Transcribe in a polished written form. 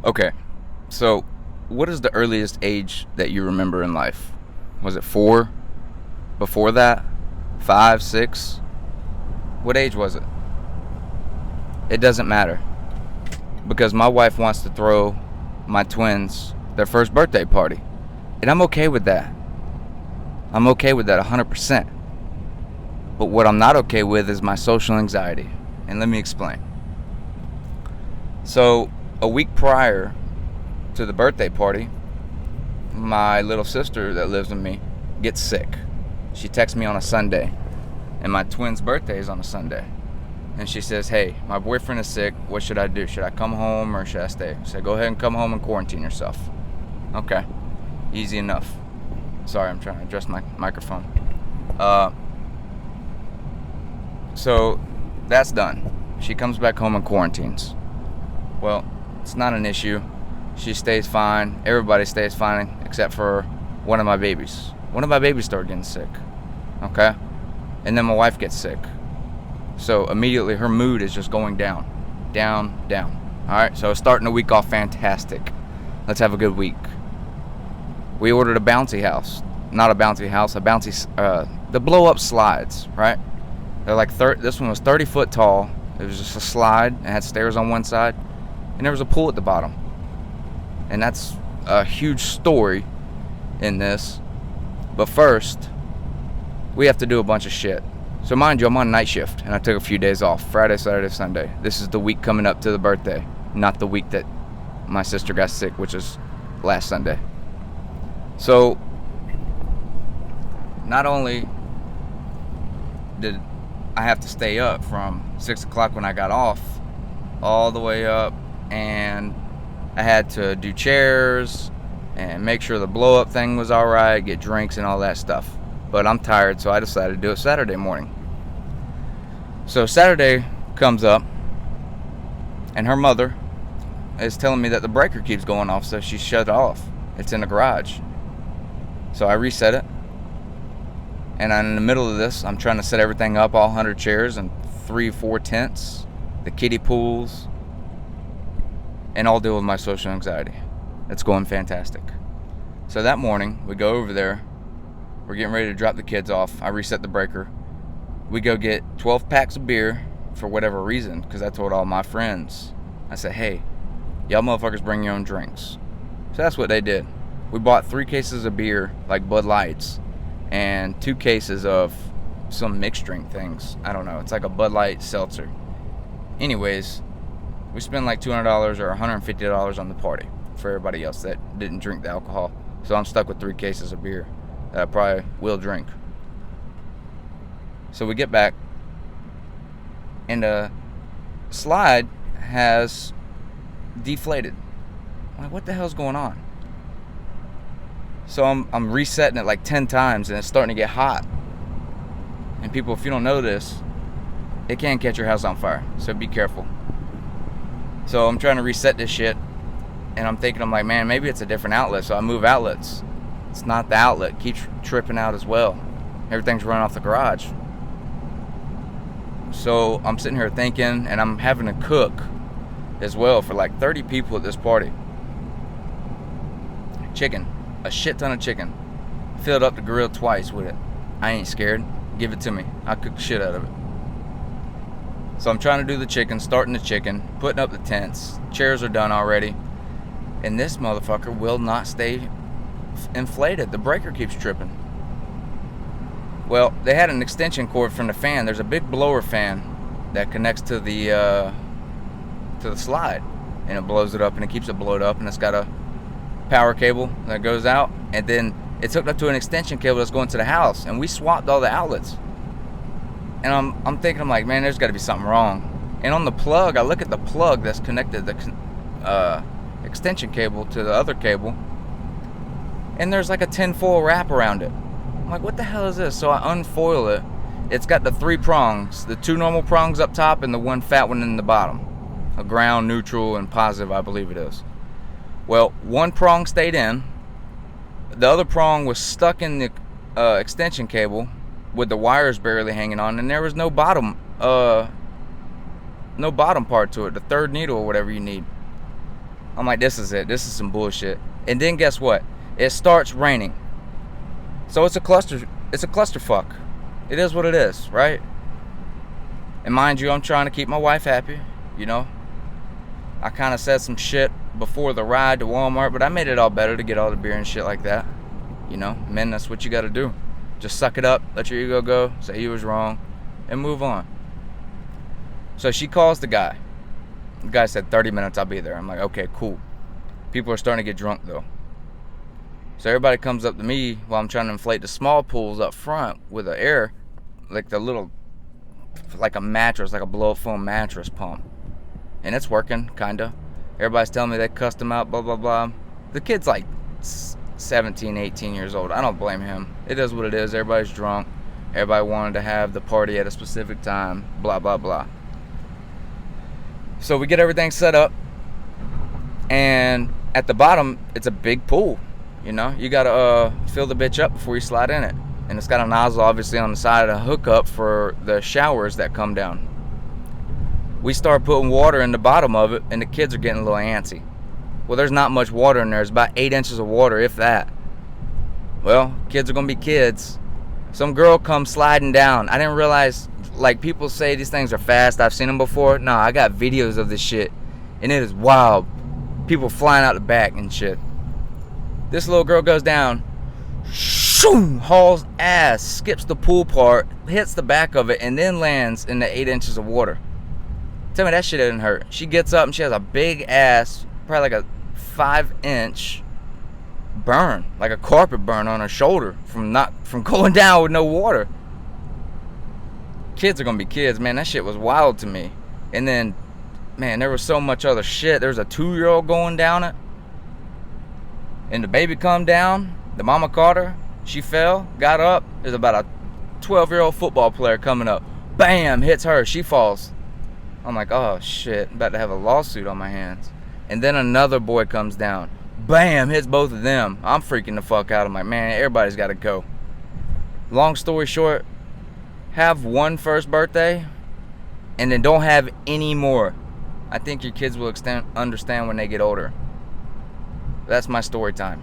Okay, so what is the earliest age that you remember in life? Was it 4? Before that? 5, 6? What age was it? It doesn't matter. Because my wife wants to throw my twins their first birthday party. And I'm okay with that. I'm okay with that 100%. But what I'm not okay with is my social anxiety. And let me explain. So, a week prior to the birthday party, my little sister that lives with me gets sick. She texts me on a Sunday, and my twin's birthday is on a Sunday. And she says, hey, my boyfriend is sick. What should I do? Should I come home or should I stay? I said, go ahead and come home and quarantine yourself. Okay. Easy enough. Sorry, I'm trying to adjust my microphone. So that's done. She comes back home and quarantines. Well, it's not an issue. She stays fine. Everybody stays fine except for one of my babies. One of my babies started getting sick. Okay? And then my wife gets sick. So immediately her mood is just going down. Down, down. Alright, so starting the week off fantastic. Let's have a good week. We ordered a bouncy house. Not a bouncy house, a bouncy, the blow up slides, right? They're like, this one was 30 foot tall. It was just a slide. It had stairs on one side. And there was a pool at the bottom. And that's a huge story in this. But first, we have to do a bunch of shit. So mind you, I'm on night shift, and I took a few days off. Friday, Saturday, Sunday. This is the week coming up to the birthday, not the week that my sister got sick, which is last Sunday. So, not only did I have to stay up from 6 o'clock when I got off, all the way up, and I had to do chairs, and make sure the blow-up thing was alright, get drinks and all that stuff. But I'm tired, so I decided to do it Saturday morning. So Saturday comes up, and her mother is telling me that the breaker keeps going off, so she shut it off. It's in the garage. So I reset it, and I'm in the middle of this. I'm trying to set everything up, all 100 chairs and 3-4 tents, the kiddie pools, and all deal with my social anxiety. It's going fantastic. So that morning, we go over there. We're getting ready to drop the kids off. I reset the breaker. We go get 12 packs of beer for whatever reason, because I told all my friends. I said, hey, y'all motherfuckers bring your own drinks. So that's what they did. We bought 3 cases of beer, like Bud Lights, and 2 cases of some mixed drink things. I don't know. It's like a Bud Light seltzer. Anyways, we spent like $200 or $150 on the party for everybody else that didn't drink the alcohol. So I'm stuck with 3 cases of beer that I probably will drink. So we get back, and the slide has deflated. I'm like, what the hell's going on? So I'm resetting it like 10 times, and it's starting to get hot. And people, if you don't know this, it can catch your house on fire, so be careful. So I'm trying to reset this shit, and I'm thinking, I'm like, man, maybe it's a different outlet. So I move outlets. It's not the outlet. It keeps tripping out as well. Everything's running off the garage. So I'm sitting here thinking, and I'm having to cook as well for like 30 people at this party. Chicken. A shit ton of chicken. Filled up the grill twice with it. I ain't scared. Give it to me. I'll cook the shit out of it. So I'm trying to do the chicken, starting the chicken, putting up the tents. Chairs are done already. And this motherfucker will not stay inflated. The breaker keeps tripping. Well, they had an extension cord from the fan. There's a big blower fan that connects to the slide, and it blows it up, and it keeps it blowed up, and it's got a power cable that goes out, and then it's hooked up to an extension cable that's going to the house, and we swapped all the outlets. And I'm thinking, I'm like, man, there's got to be something wrong. And on the plug, I look at the plug that's connected the extension cable to the other cable, and there's like a tinfoil wrap around it. I'm like, what the hell is this? So I unfoil it. It's got the 3 prongs, the 2 normal prongs up top and the 1 fat one in the bottom. A ground, neutral, and positive, I believe it is. Well, 1 prong stayed in. The other prong was stuck in the extension cable with the wires barely hanging on, and there was no bottom part to it, the 3rd needle or whatever you need. I'm like, this is it. This is some bullshit. And then guess what? It starts raining. So it's a clusterfuck. It is what it is, right? And mind you, I'm trying to keep my wife happy, you know. I kind of said some shit before the ride to Walmart, but I made it all better to get all the beer and shit like that. You know, men, that's what you got to do. Just suck it up, let your ego go, say he was wrong, and move on. So she calls the guy. The guy said 30 minutes, I'll be there. I'm like, okay, cool. People are starting to get drunk though. So everybody comes up to me while I'm trying to inflate the small pools up front with the air, like the little, like a mattress, like a blow-up foam mattress pump. And it's working, kinda. Everybody's telling me they cussed him out, blah, blah, blah. The kid's like 17, 18 years old. I don't blame him. It is what it is. Everybody's drunk. Everybody wanted to have the party at a specific time, blah, blah, blah. So we get everything set up, and at the bottom, it's a big pool. You know, you gotta fill the bitch up before you slide in it. And it's got a nozzle, obviously, on the side of the hookup for the showers that come down. We start putting water in the bottom of it, and the kids are getting a little antsy. Well, there's not much water in there. It's about 8 inches of water, if that. Well, kids are gonna be kids. Some girl comes sliding down. I didn't realize, like, people say these things are fast. I've seen them before. No, I got videos of this shit, and it is wild. People flying out the back and shit. This little girl goes down, shoom, hauls ass, skips the pool part, hits the back of it, and then lands in the 8 inches of water. Tell me that shit didn't hurt. She gets up and she has a big ass, probably like a 5-inch burn, like a carpet burn on her shoulder from going down with no water. Kids are gonna be kids, man. That shit was wild to me. And then, man, there was so much other shit. There was a 2-year-old going down it, and the baby come down. The mama caught her. She fell, got up. There's about a 12-year-old football player coming up. Bam, hits her. She falls. I'm like, oh shit, I'm about to have a lawsuit on my hands. And then another boy comes down. Bam, hits both of them. I'm freaking the fuck out. I'm like, man, everybody's got to go. Long story short, have one first birthday and then don't have any more. I think your kids will understand when they get older. That's my story time.